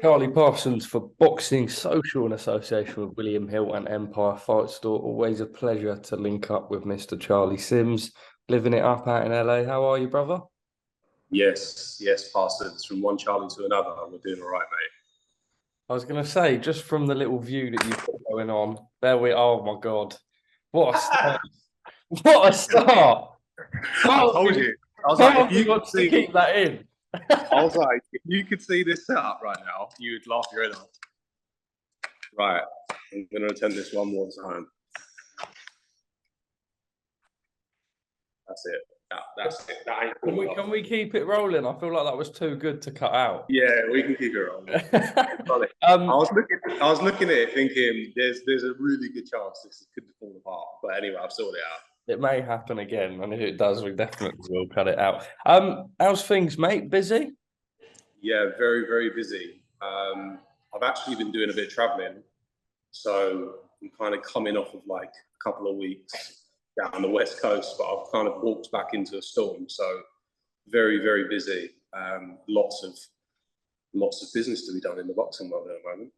Charlie Parsons for Boxing Social in association with William Hill and Empire Fight Store. Always a pleasure to link up with Mr. Charlie Sims, living it up out in LA. How are you, brother? Yes, Parsons. From one Charlie to another, we're doing all right, mate. I was going to say, just from the little view that you've got going on, there we are. Oh, my God. What a start. What a start. I told you. I was like, if you want to keep that in. I was like, if you could see this setup right now, you would laugh your head off. Right, I'm going to attempt this one more time. That's it. That's it. That ain't Can we keep it rolling? I feel like that was too good to cut out. Yeah, we can keep it rolling. I was looking at it thinking there's a really good chance this could fall apart. But anyway, I've sorted it out. It may happen again, and if it does, we definitely will cut it out. How's things, mate? Busy? Yeah, very, very busy. I've actually been doing a bit of traveling, so I'm kind of coming off of like a couple of weeks down the West Coast, but I've kind of walked back into a storm. So very, very busy. Lots of business to be done in the boxing world at the moment.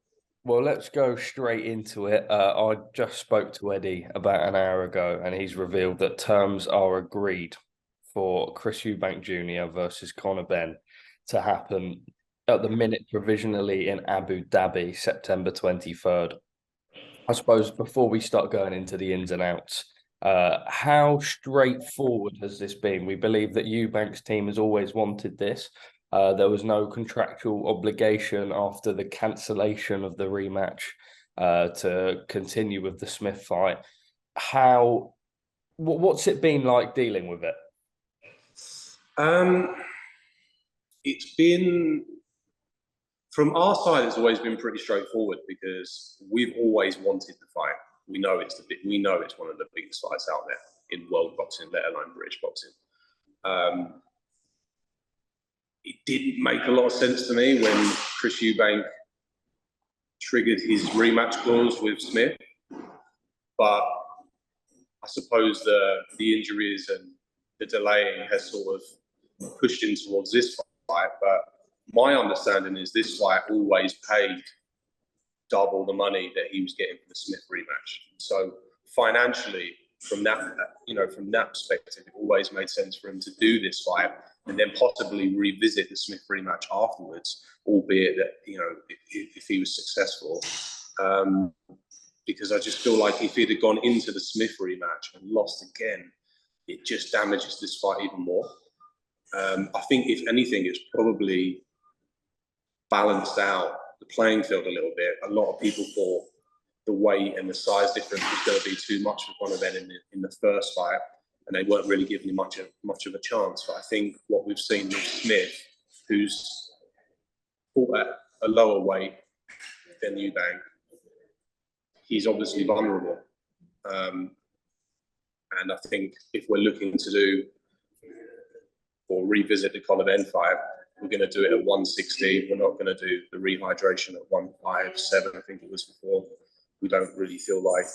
Well, let's go straight into it. I just spoke to Eddie about an hour ago, and he's revealed that terms are agreed for Chris Eubank Jr. versus Conor Benn to happen at the minute provisionally in Abu Dhabi, September 23rd. I suppose before we start going into the ins and outs, how straightforward has this been? We believe that Eubank's team has always wanted this. There was no contractual obligation after the cancellation of the rematch to continue with the Smith fight. What's it been like dealing with it? It's been, from our side, it's always been pretty straightforward because we've always wanted the fight. We know it's one of the biggest fights out there in world boxing, let alone British boxing. It didn't make a lot of sense to me when Chris Eubank triggered his rematch clause with Smith, but I suppose the injuries and the delaying has sort of pushed him towards this fight. But my understanding is this fight always paid double the money that he was getting for the Smith rematch. So financially, from that perspective, it always made sense for him to do this fight and then possibly revisit the Smith rematch afterwards, albeit that, if he was successful. Because I just feel like if he'd have gone into the Smith rematch and lost again, it just damages this fight even more. I think, if anything, it's probably balanced out the playing field a little bit. A lot of people thought the weight and the size difference was going to be too much for Conor Benn in the first fight, and they weren't really giving him much of a chance. But I think what we've seen with Smith, who's fought at a lower weight than Eubank, he's obviously vulnerable. And I think if we're looking to do or revisit the Conor Benn fight, we're going to do it at 160. We're not going to do the rehydration at 157, I think it was before. We don't really feel like,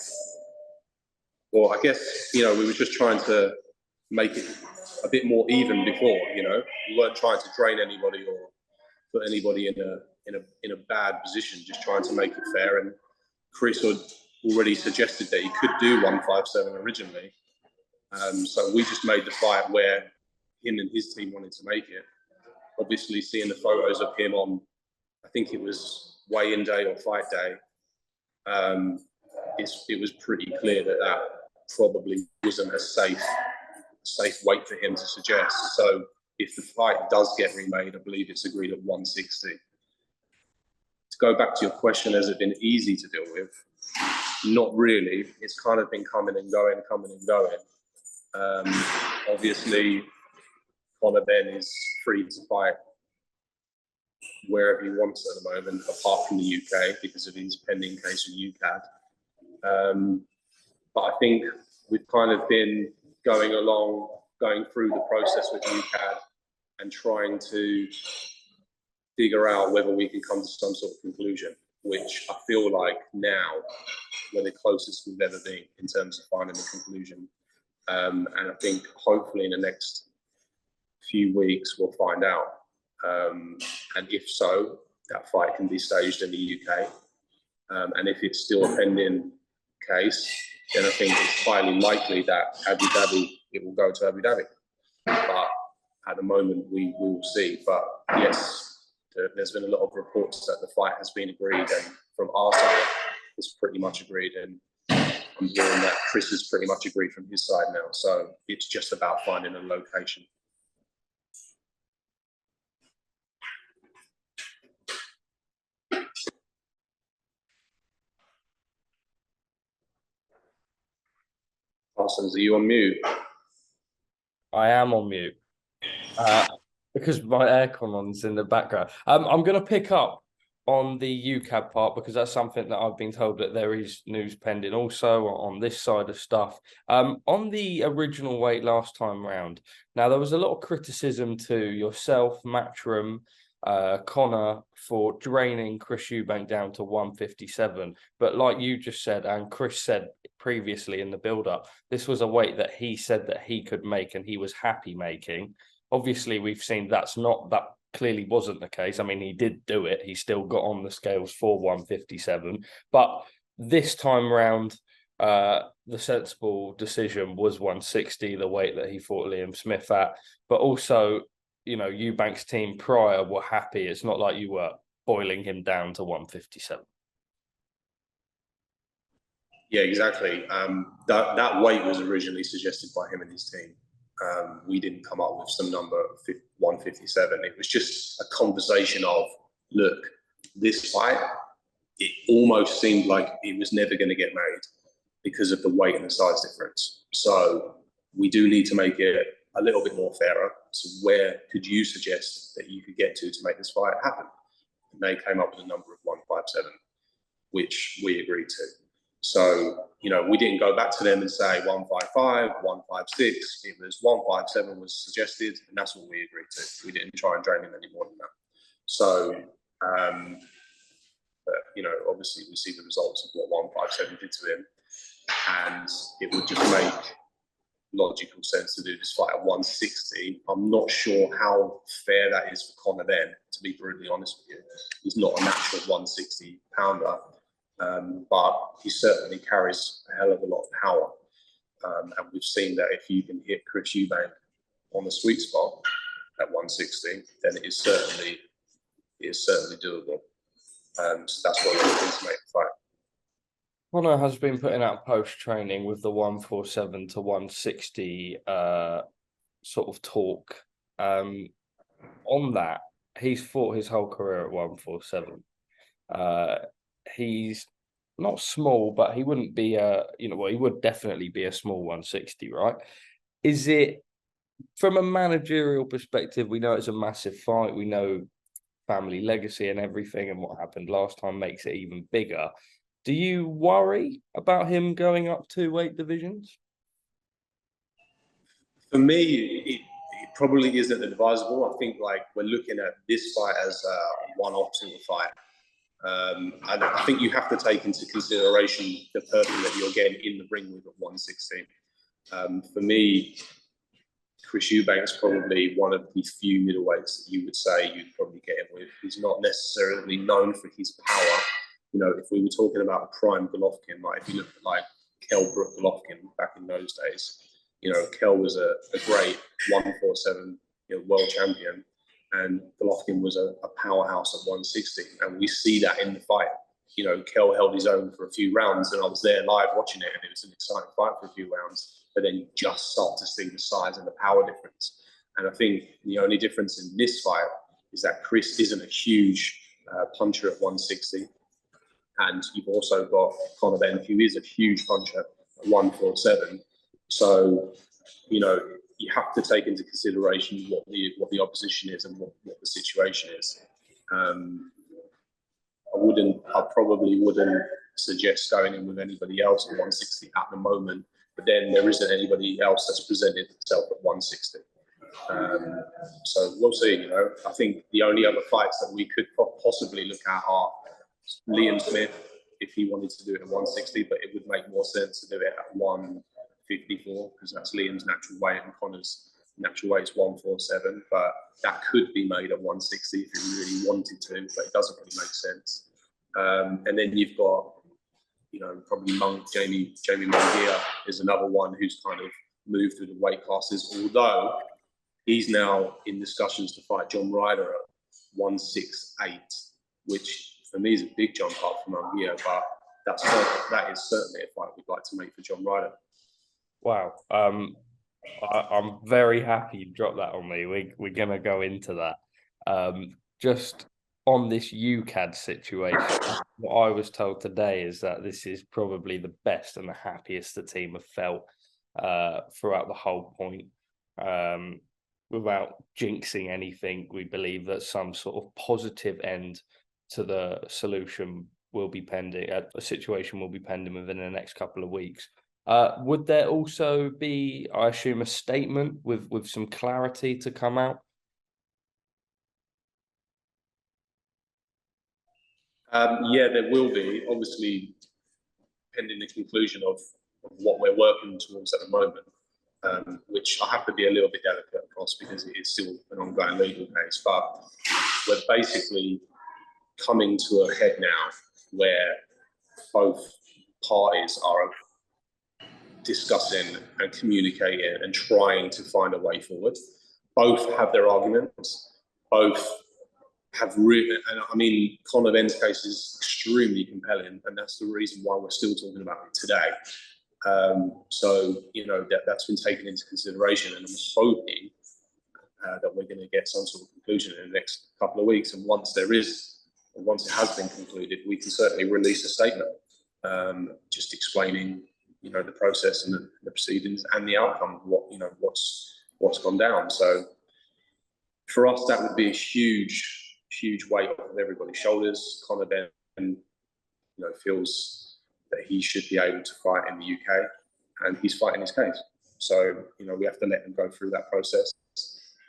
well, I guess, we were just trying to make it a bit more even before, We weren't trying to drain anybody or put anybody in a bad position, just trying to make it fair. And Chris had already suggested that he could do 157 originally. So we just made the fight where him and his team wanted to make it. Obviously, seeing the photos of him on, I think it was weigh-in day or fight day, it was pretty clear that probably wasn't a safe weight for him to suggest. So if the fight does get remade, I believe it's agreed at 160. To go back to your question, has it been easy to deal with? Not really. It's kind of been coming and going. Obviously, Conor Benn is free to fight wherever he wants at the moment, apart from the UK, because of his pending case with UKAD. But I think we've kind of been going through the process with UKAD and trying to figure out whether we can come to some sort of conclusion, which I feel like now we're the closest we've ever been in terms of finding a conclusion. And I think hopefully in the next few weeks we'll find out. And if so, that fight can be staged in the UK. And if it's still a pending case, then I think it's highly likely that it will go to Abu Dhabi. But at the moment, we will see. But yes, there's been a lot of reports that the fight has been agreed, and from our side, it's pretty much agreed. And I'm hearing that Chris has pretty much agreed from his side now. So it's just about finding a location. Parsons, are you on mute? I am on mute because my aircon on's in the background. I'm going to pick up on the UKAD part because that's something that I've been told that there is news pending also on this side of stuff. On the original weight last time round, now there was a lot of criticism to yourself, Matchroom, Conor, for draining Chris Eubank down to 157. But like you just said, and Chris said previously in the build-up, this was a weight that he said that he could make and he was happy making. Obviously, we've seen that clearly wasn't the case. I mean, he did do it. He still got on the scales for 157. But this time round, the sensible decision was 160, the weight that he fought Liam Smith at. But also, you know, Eubank's team prior were happy. It's not like you were boiling him down to 157. Yeah, exactly. That weight was originally suggested by him and his team. We didn't come up with some number of 157. It was just a conversation of, look, this fight, it almost seemed like it was never going to get made because of the weight and the size difference. So we do need to make it a little bit more fairer. So where could you suggest that you could get to make this fight happen? And they came up with a number of 157, which we agreed to. So, you know, we didn't go back to them and say 155, 156. It was 157 was suggested, and that's what we agreed to. We didn't try and drain him any more than that. So, but, you know, obviously we see the results of what 157 did to him, and it would just make logical sense to do this fight at 160. I'm not sure how fair that is for Conor Benn, to be brutally honest with you. He's not a natural 160 pounder. But he certainly carries a hell of a lot of power. And we've seen that if you can hit Chris Eubank on the sweet spot at 160, then it is certainly doable. So that's what we're looking to make the fight. Conor has been putting out post-training with the 147 to 160 sort of talk. On that, he's fought his whole career at 147. He's not small, but he wouldn't be he would definitely be a small 160, right? Is it, from a managerial perspective, we know it's a massive fight, we know family legacy and everything, and what happened last time makes it even bigger. Do you worry about him going up 2 weight divisions? For me, it probably isn't advisable. I think like we're looking at this fight as a one-off sort of fight. I think you have to take into consideration the person that you're getting in the ring with at 116. For me, Chris Eubank's probably one of the few middleweights that you would say you'd probably get him with. He's not necessarily known for his power. You know, if we were talking about a prime Golovkin, like if you look at like Kell Brook Golovkin back in those days, you know, Kell was a great 147 world champion. And Golovkin was a powerhouse at 160. And we see that in the fight. You know, Kell held his own for a few rounds, and I was there live watching it, and it was an exciting fight for a few rounds. But then you just start to see the size and the power difference. And I think the only difference in this fight is that Chris isn't a huge puncher at 160. And you've also got Conor Benn, who is a huge puncher at 147. So, you know, you have to take into consideration what the opposition is and what the situation is. I probably wouldn't suggest going in with anybody else at 160 at the moment, but then there isn't anybody else that's presented itself at 160. So we'll see. You know, I think the only other fights that we could possibly look at are Liam Smith, if he wanted to do it at 160, but it would make more sense to do it at 154 because that's Liam's natural weight and Conor's natural weight is 147. But that could be made at 160 if he really wanted to, but it doesn't really make sense. And then you've got, you know, probably Jaime Munguia is another one who's kind of moved through the weight classes, although he's now in discussions to fight John Ryder at 168, which for me is a big jump up from Munguia, but that is certainly a fight we'd like to make for John Ryder. Wow. I'm very happy you dropped that on me. We're going to go into that. Just on this UKAD situation, what I was told today is that this is probably the best and the happiest the team have felt throughout the whole point. Without jinxing anything, we believe that some sort of positive end to the solution will be pending. A situation will be pending within the next couple of weeks. Would there also be, I assume, a statement with some clarity to come out? Yeah, there will be, obviously, pending the conclusion of what we're working towards at the moment, which I have to be a little bit delicate across because it is still an ongoing legal case. But we're basically coming to a head now where both parties are discussing and communicating and trying to find a way forward. Both have their arguments. Both have really, and I mean, Conor Benn's case is extremely compelling, and that's the reason why we're still talking about it today. So, you know, that's been taken into consideration, and I'm hoping that we're going to get some sort of conclusion in the next couple of weeks. And once it has been concluded, we can certainly release a statement, just explaining, you know, the process and the proceedings and the outcome of what's gone down. So for us, that would be a huge weight off of everybody's shoulders. Conor Benn, you know, feels that he should be able to fight in the UK, and he's fighting his case. So, you know, we have to let him go through that process,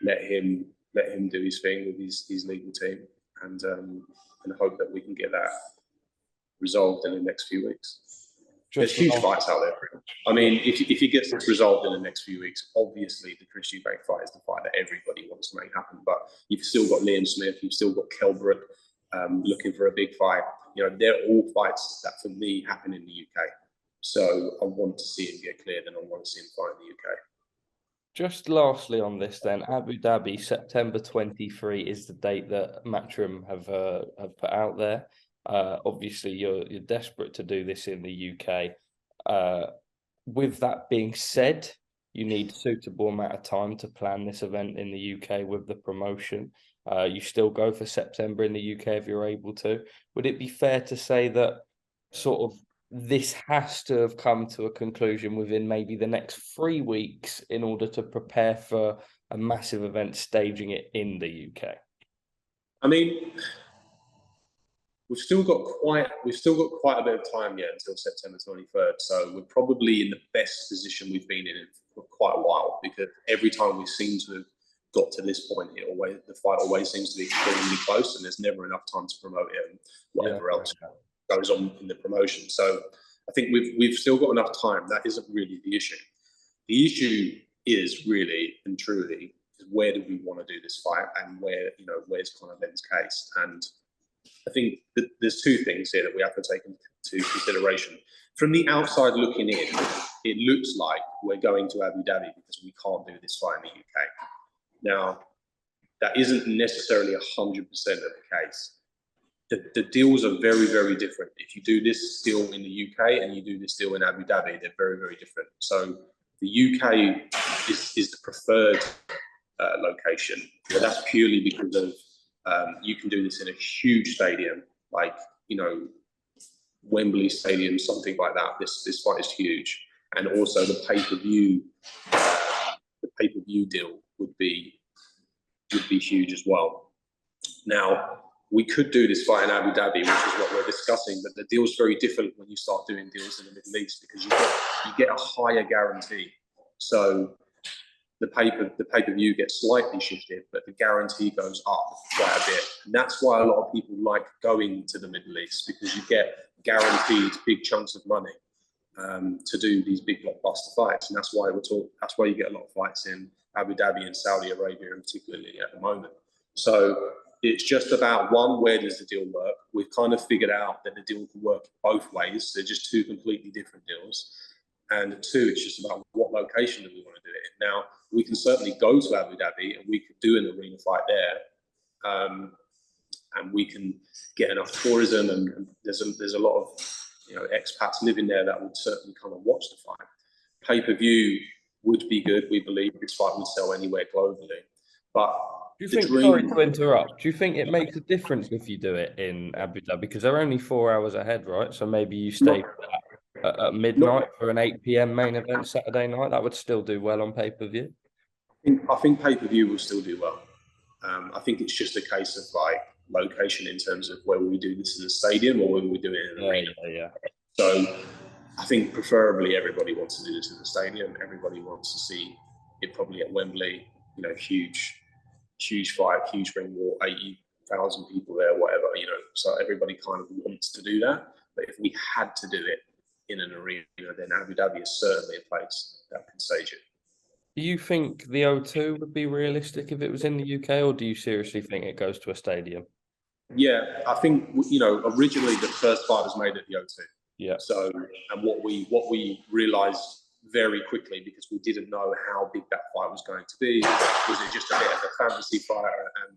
let him do his thing with his legal team, and hope that we can get that resolved in the next few weeks. There's huge fights out there. I mean, if he gets this resolved in the next few weeks, obviously the Chris Eubank fight is the fight that everybody wants to make happen. But you've still got Liam Smith, you've still got Kell Brook looking for a big fight. You know, they're all fights that for me happen in the UK. So I want to see him get cleared, and I want to see him fight in the UK. Just lastly on this then, Abu Dhabi, September 23 is the date that Matchroom have put out there. Obviously, you're desperate to do this in the UK. With that being said, you need a suitable amount of time to plan this event in the UK with the promotion. You still go for September in the UK if you're able to. Would it be fair to say that sort of this has to have come to a conclusion within maybe the next 3 weeks in order to prepare for a massive event staging it in the UK? I mean, we've still got quite a bit of time yet until September 23rd. So we're probably in the best position we've been in for quite a while, because every time we seem to have got to this point, the fight always seems to be extremely close, and there's never enough time to promote it and whatever else goes on in the promotion. So I think we've still got enough time. That isn't really the issue. The issue is really and truly, where do we want to do this fight, and where's Conor Benn's case? And I think that there's two things here that we have to take into consideration. From the outside looking in, it looks like we're going to Abu Dhabi because we can't do this fight in the UK. Now, that isn't necessarily 100% of the case. The deals are very, very different. If you do this deal in the UK and you do this deal in Abu Dhabi, they're very, very different. So the UK is the preferred location, but that's purely because of you can do this in a huge stadium, like, you know, Wembley Stadium, something like that. This fight is huge, and also the pay-per-view deal would be huge as well. Now, we could do this fight in Abu Dhabi, which is what we're discussing, but the deal's very different when you start doing deals in the Middle East, because you get a higher guarantee. So the pay-per-view gets slightly shifted, but the guarantee goes up quite a bit. And that's why a lot of people like going to the Middle East, because you get guaranteed big chunks of money to do these big blockbuster fights. And that's why you get a lot of fights in Abu Dhabi and Saudi Arabia, and particularly at the moment. So it's just about, one, where does the deal work? We've kind of figured out that the deal can work both ways. They're just two completely different deals. And two, it's just about what location do we want to do it in. Now, we can certainly go to Abu Dhabi and we could do an arena fight there. And we can get enough tourism, and there's a lot of expats living there that would certainly come and watch the fight. Pay-per-view would be good. We believe this fight would sell anywhere globally. But do you think, sorry to interrupt, do you think it makes a difference if you do it in Abu Dhabi? Because they're only 4 hours ahead, right? So maybe you stay at midnight for an 8 p.m. main event Saturday night. That would still do well on pay-per-view. I think pay-per-view will still do well. I think it's just a case of like location in terms of whether we do this in a stadium or whether we do it in an arena. Yeah. So I think preferably everybody wants to do this in the stadium. Everybody wants to see it probably at Wembley. Huge fight, huge ring war, 80,000 people there, whatever. So everybody kind of wants to do that. But if we had to do it in an arena, then Abu Dhabi is certainly a place that can stage it. Do you think the O2 would be realistic if it was in the UK, or do you seriously think it goes to a stadium? Yeah, I think originally the first fight was made at the O2. Yeah. So, and what we realised very quickly, because we didn't know how big that fight was going to be, was it just a bit of a fantasy fight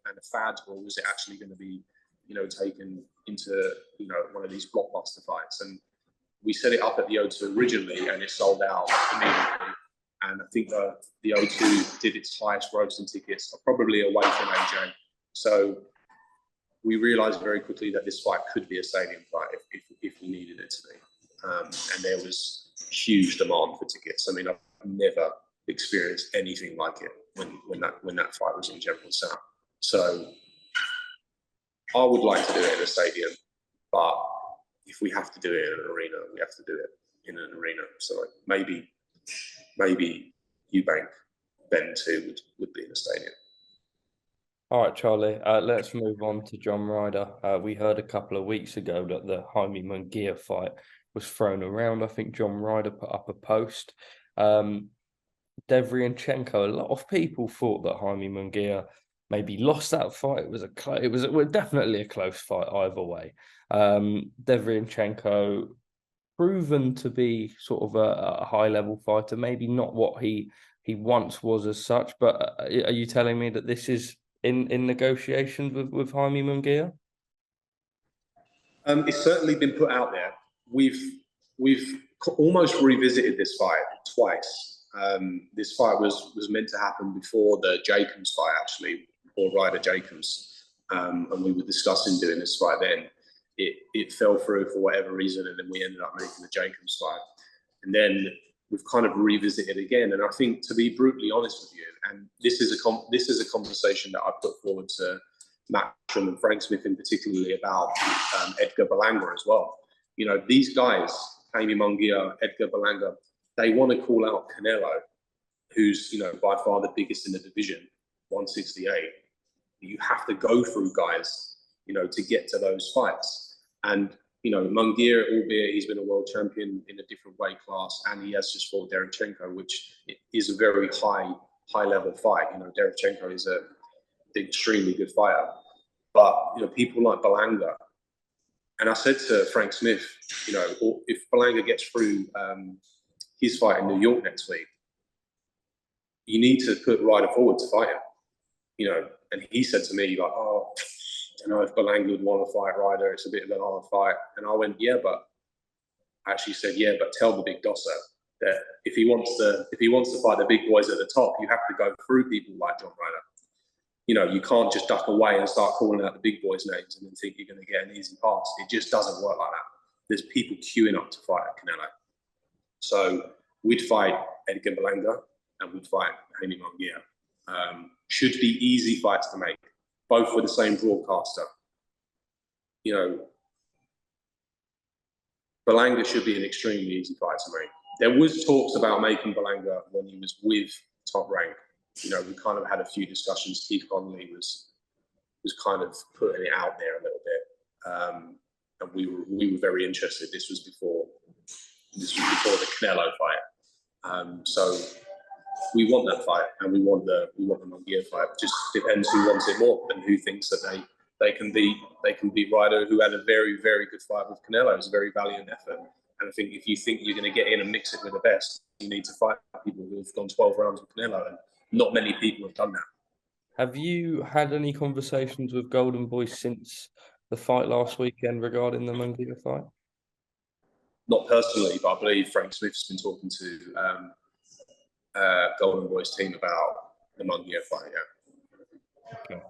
and a fad, or was it actually going to be taken into one of these blockbuster fights? And we set it up at the O2 originally, and it sold out immediately. And I think the O2 did its highest grossing tickets, probably away from AJ. So we realised very quickly that this fight could be a stadium fight if we needed it to be. And there was huge demand for tickets. I mean, I've never experienced anything like it when that fight was in General South. So I would like to do it in a stadium, but if we have to do it in an arena, we have to do it in an arena. So maybe Eubank Ben 2 would be in a stadium. All right, Charlie, let's move on to John Ryder. We heard a couple of weeks ago that the Jaime Munguia fight was thrown around. I think John Ryder put up a post. Devryanchenko, a lot of people thought that Jaime Munguia maybe lost that fight. It was definitely a close fight either way. Devryanchenko, proven to be sort of a high-level fighter, maybe not what he once was as such, but are you telling me that this is in negotiations with Jaime Munguia? It's certainly been put out there. We've almost revisited this fight twice. This fight was meant to happen before the Jacobs fight, actually, or Ryder Jacobs, and we were discussing doing this fight then. It fell through for whatever reason, and then we ended up making the Jacobs fight. And then we've kind of revisited again. And I think, to be brutally honest with you, and this is a conversation that I put forward to Matchroom and Frank Smith in particularly about Edgar Berlanga as well. These guys, Jaime Munguia, Edgar Berlanga, they want to call out Canelo, who's by far the biggest in the division, 168. You have to go through guys, to get to those fights. And Munguia, albeit he's been a world champion in a different weight class, and he has just fought Derenchenko, which is a very high level fight. Derenchenko is an extremely good fighter, but people like Berlanga. And I said to Frank Smith, if Berlanga gets through his fight in New York next week, you need to put Ryder forward to fight him. And he said to me, like, oh, I don't know if Berlanga would want to fight Ryder. It's a bit of a hard fight. And I went, yeah, but I actually said, yeah, but tell the big dosser that if he wants to fight the big boys at the top, you have to go through people like John Ryder. You can't just duck away and start calling out the big boys' names and then think you're going to get an easy pass. It just doesn't work like that. There's people queuing up to fight Canelo. So we'd fight Edgar Berlanga and we'd fight Jaime Munguia. Should be easy fights to make, both with the same broadcaster. Berlanga should be an extremely easy fight to make. There was talks about making Berlanga when he was with Top Rank, we kind of had a few discussions. Keith Connolly was kind of putting it out there a little bit, and we were very interested. This was before the Canelo fight, so we want that fight, and we want the Munguia fight. Just depends who wants it more and who thinks that they can beat Ryder, who had a very, very good fight with Canelo. It was a very valiant effort. And I think if you think you're going to get in and mix it with the best, you need to fight people who have gone 12 rounds with Canelo, and not many people have done that. Have you had any conversations with Golden Boy since the fight last weekend regarding the Munguia fight? Not personally, but I believe Frank Smith's been talking to Golden Boy's team about the Munguia fight, yeah. Okay.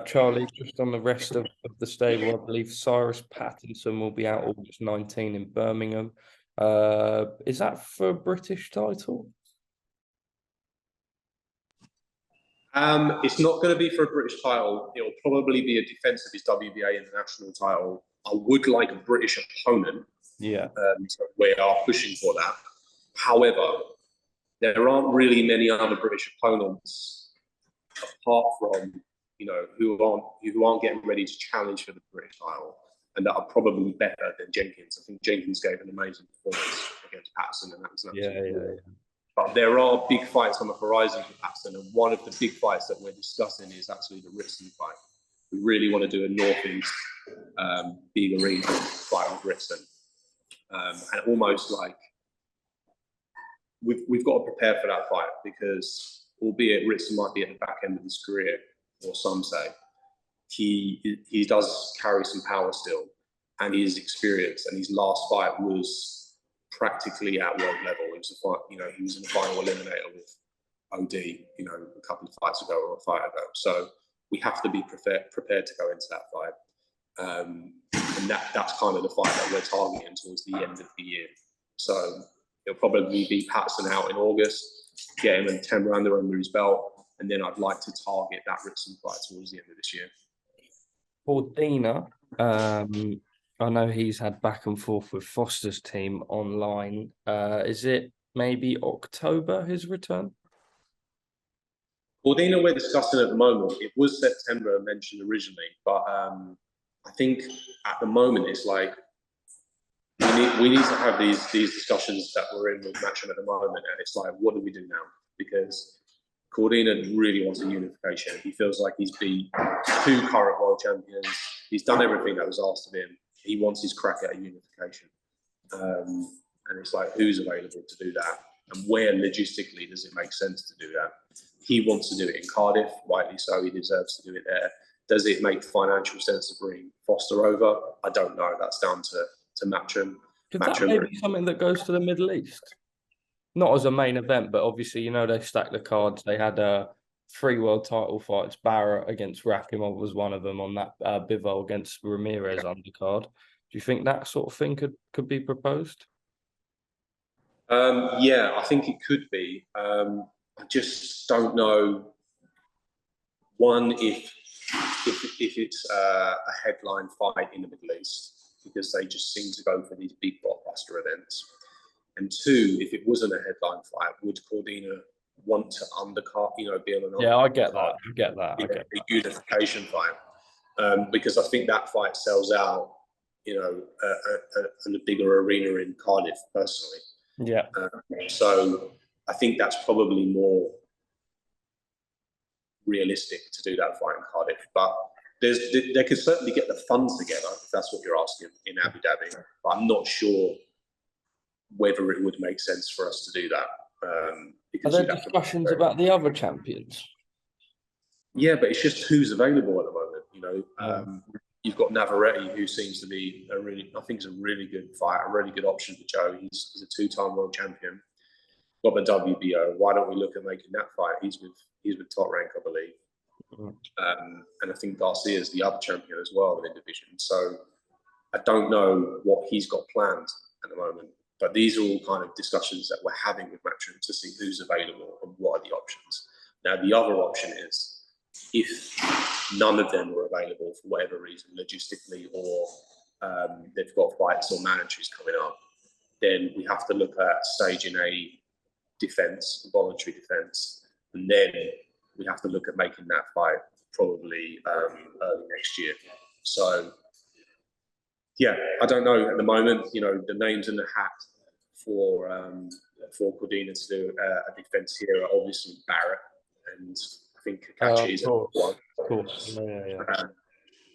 Charlie, just on the rest of the stable, I believe Cyrus Pattinson will be out August 19 in Birmingham. Is that for a British title? It's not going to be for a British title. It will probably be a defence of his WBA international title. I would like a British opponent. Yeah. So we are pushing for that. However, there aren't really many other British opponents apart from who aren't getting ready to challenge for the British title, and that are probably better than Jenkins. I think Jenkins gave an amazing performance against Patterson, and that was Yeah. But there are big fights on the horizon for Patterson, and one of the big fights that we're discussing is actually the Ritson fight. We really want to do a northeast big arena fight with Ritson, and almost like we've got to prepare for that fight, because albeit Ritson might be at the back end of his career, or some say, he does carry some power still, and his experience, and his last fight was practically at world level. It was a fight, he was in the final eliminator with OD, a couple of fights ago or a fight ago. So we have to be prepared to go into that fight, and that's kind of the fight that we're targeting towards the end of the year. So it'll probably be Patterson out in August, get him a 10 rounder under his belt, and then I'd like to target that Ritson fight towards the end of this year. Cordina, I know he's had back and forth with Foster's team online. Is it maybe October, his return? Cordina, we're discussing at the moment. It was September mentioned originally, but I think at the moment it's like we need to have these discussions that we're in with Matchroom at the moment, and it's like, what do we do now? Because Cordina really wants a unification. He feels like he's beat 2 current world champions. He's done everything that was asked of him. He wants his crack at a unification. And it's like, who's available to do that? And where logistically does it make sense to do that? He wants to do it in Cardiff, rightly so. He deserves to do it there. Does it make financial sense to bring Foster over? I don't know. That's down to Matchroom. Could that maybe be something that goes to the Middle East? Not as a main event, but obviously, they stacked the cards. They had 3 world title fights. Barrett against Rakimov was one of them on that Bivol against Ramirez undercard. Do you think that sort of thing could be proposed? Yeah, I think it could be. I just don't know. One, if it's a headline fight in the Middle East, because they just seem to go for these big blockbuster events. And 2, if it wasn't a headline fight, would Cordina want to undercut, be on an Yeah, I get that. A unification fight, because I think that fight sells out, in a bigger arena in Cardiff, personally. Yeah. So I think that's probably more realistic to do that fight in Cardiff. But they could certainly get the funds together, if that's what you're asking, in Abu Dhabi. But I'm not sure whether it would make sense for us to do that. Are there discussions about the other champions? Yeah, but it's just who's available at the moment. You've got Navarrete, who seems to be a really good fight, a really good option for Joe. He's a 2-time world champion. Got the WBO. Why don't we look at making that fight? He's with Top Rank, I believe. And I think Garcia is the other champion as well in the division. So I don't know what he's got planned at the moment. But these are all kind of discussions that we're having with Matchroom to see who's available and what are the options. Now, the other option is, if none of them are available for whatever reason, logistically, or they've got fights or mandatories coming up, then we have to look at staging a defence, voluntary defence, and then we have to look at making that fight probably early next year. So, yeah, I don't know at the moment. You know, the names in the hat for Cordina to do a defence here are obviously Barrett, and I think Kakachi is one. Of course. Yeah.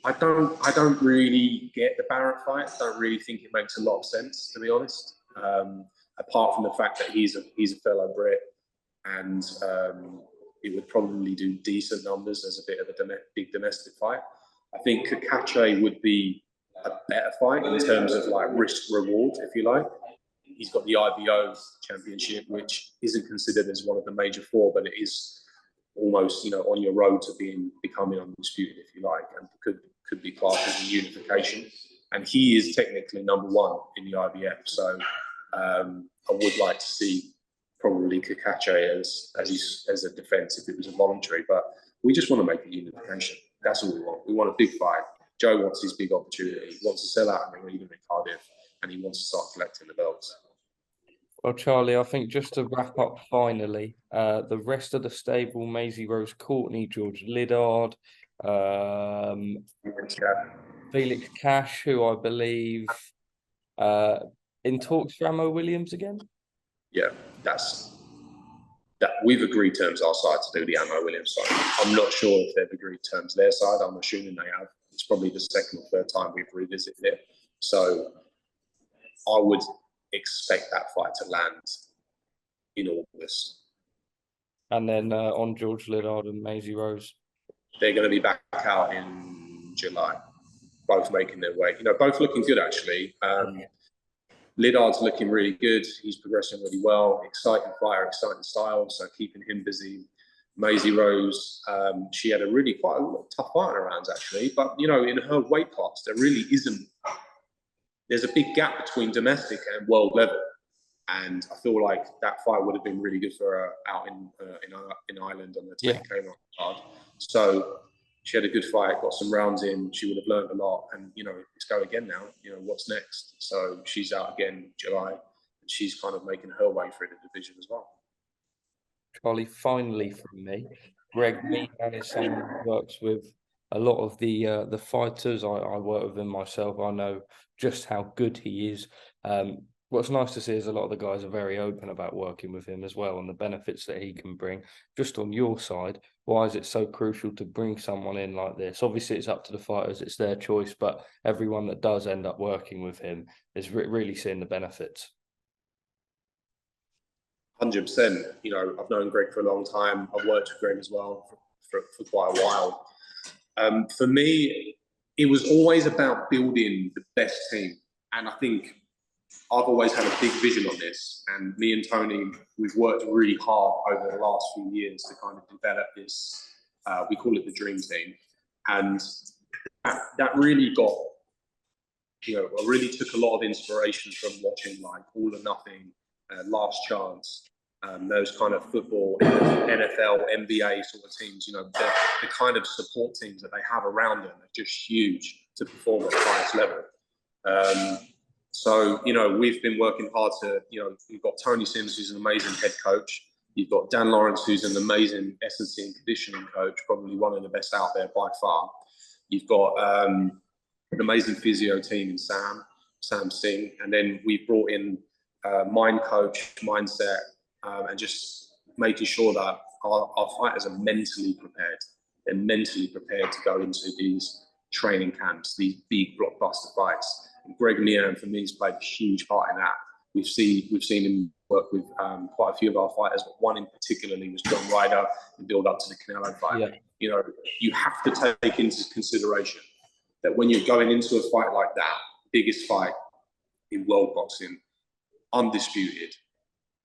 I don't really get the Barrett fight. I don't really think it makes a lot of sense, to be honest. Apart from the fact that he's a fellow Brit, and it would probably do decent numbers as a bit of a big domestic fight. I think Kakachi would be a better fight in terms of like risk reward, if you like. He's got the IBO championship, which isn't considered as one of the major four, but it is almost, you know, on your road to becoming undisputed, if you like, and could be classed as a unification. And he is technically number one in the IBF. So I would like to see probably Kakachi as a defence if it was a voluntary, but we just want to make a unification. That's all we want. We want a big fight. Joe wants his big opportunity. He wants to sell out in the arena in Cardiff, and he wants to start collecting the belts. Well, Charlie, I think just to wrap up finally, the rest of the stable, Maisie Rose Courtney, George Liddard, Felix Cash, who I believe in talks for Ammo Williams again. Yeah, that we've agreed terms our side to do the Ammo Williams side. I'm not sure if they've agreed terms their side. I'm assuming they have. It's probably the second or third time we've revisited it. So I would expect that fight to land in August. And then on George Liddard and Maisie Rose, they're going to be back out in July, both making their way. You know, both looking good actually. Liddard's looking really good. He's progressing really well. Exciting fighter, exciting style. So keeping him busy. Maisie Rose, she had quite a tough fight in her rounds actually. But you know, in her weight class, there really isn't. There's a big gap between domestic and world level, and I feel like that fight would have been really good for her out in Ireland on the 10K card. So she had a good fight, got some rounds in. She would have learned a lot, and you know, let's go again now. You know, what's next? So she's out again in July, and she's kind of making her way through the division as well. Charlie, finally from me, Greg Meehan is someone who works with a lot of the fighters. I work with him myself. I know just how good he is. What's nice to see is a lot of the guys are very open about working with him as well and the benefits that he can bring. Just on your side, why is it so crucial to bring someone in like this? Obviously, it's up to the fighters, it's their choice, but everyone that does end up working with him is really seeing the benefits. 100%. You know, I've known Greg for a long time. I've worked with Greg as well for quite a while. For me, it was always about building the best team. And I think I've always had a big vision on this. And me and Tony, we've worked really hard over the last few years to kind of develop this, we call it the dream team. And that really got, you know, I really took a lot of inspiration from watching like All or Nothing, Last Chance, those kind of football, NFL, NBA sort of teams. You know, the kind of support teams that they have around them are just huge to perform at the highest level. So, you know, we've been working hard to, you know, you've got Tony Sims, who's an amazing head coach. You've got Dan Lawrence, who's an amazing S&C and conditioning coach, probably one of the best out there by far. You've got an amazing physio team in Sam Singh. And then we've brought in mind coach, mindset, and just making sure that our fighters are mentally prepared. They're mentally prepared to go into these training camps, these big blockbuster fights. And Greg Meehan, for me, has played a huge part in that. We've seen him work with quite a few of our fighters, but one in particularly was John Ryder and build up to the Canelo fight. Yeah. You know, you have to take into consideration that when you're going into a fight like that, biggest fight in world boxing, undisputed,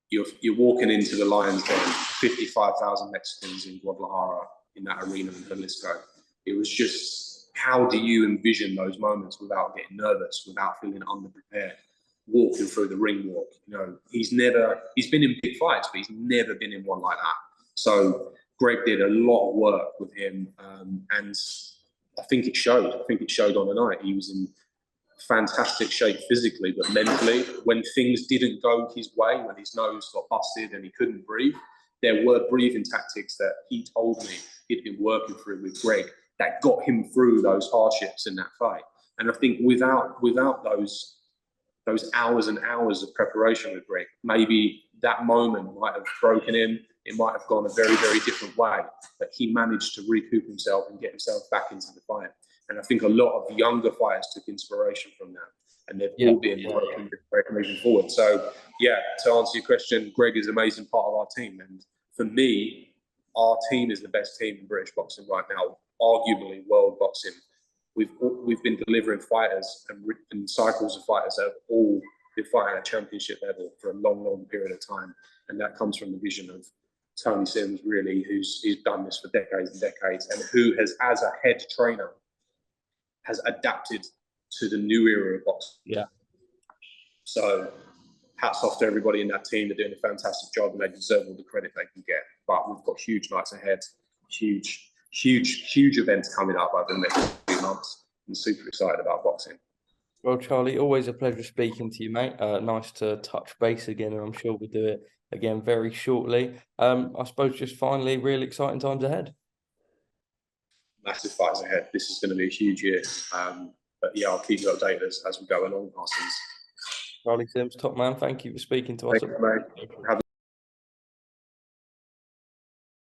you're walking into the Lions Den, 55,000 Mexicans in Guadalajara in that arena in Jalisco. It was just, how do you envision those moments without getting nervous, without feeling underprepared, walking through the ring walk? You know, he's been in big fights, but he's never been in one like that. So Greg did a lot of work with him, and I think it showed. I think it showed on the night. He was in fantastic shape physically, but mentally, when things didn't go his way, when his nose got busted and he couldn't breathe, there were breathing tactics that he told me he'd been working through with Greg that got him through those hardships in that fight. And I think without those hours and hours of preparation with Greg, maybe that moment might have broken him. It might have gone a very, very different way, but he managed to recoup himself and get himself back into the fight. And I think a lot of younger fighters took inspiration from that, and they've all been working with Greg moving forward. So, yeah, to answer your question, Greg is an amazing part of our team. And for me, our team is the best team in British boxing right now, arguably world boxing. We've been delivering fighters and cycles of fighters that have all been fighting at championship level for a long, long period of time. And that comes from the vision of Tony Sims, really, who's done this for decades and decades, and who has, as a head trainer, has adapted to the new era of boxing. Yeah. So hats off to everybody in that team. They're doing a fantastic job, and they deserve all the credit they can get. But we've got huge nights ahead, huge events coming up over the next few months. I'm super excited about boxing. Well, Charlie, always a pleasure speaking to you, mate. Nice to touch base again, and I'm sure we'll do it again very shortly. I suppose just finally, really exciting times ahead. Massive fights ahead. This is going to be a huge year. But yeah, I'll keep you updated as we go along, Parsons. Charlie Sims, top man, thank you for speaking to us. Thank you, mate.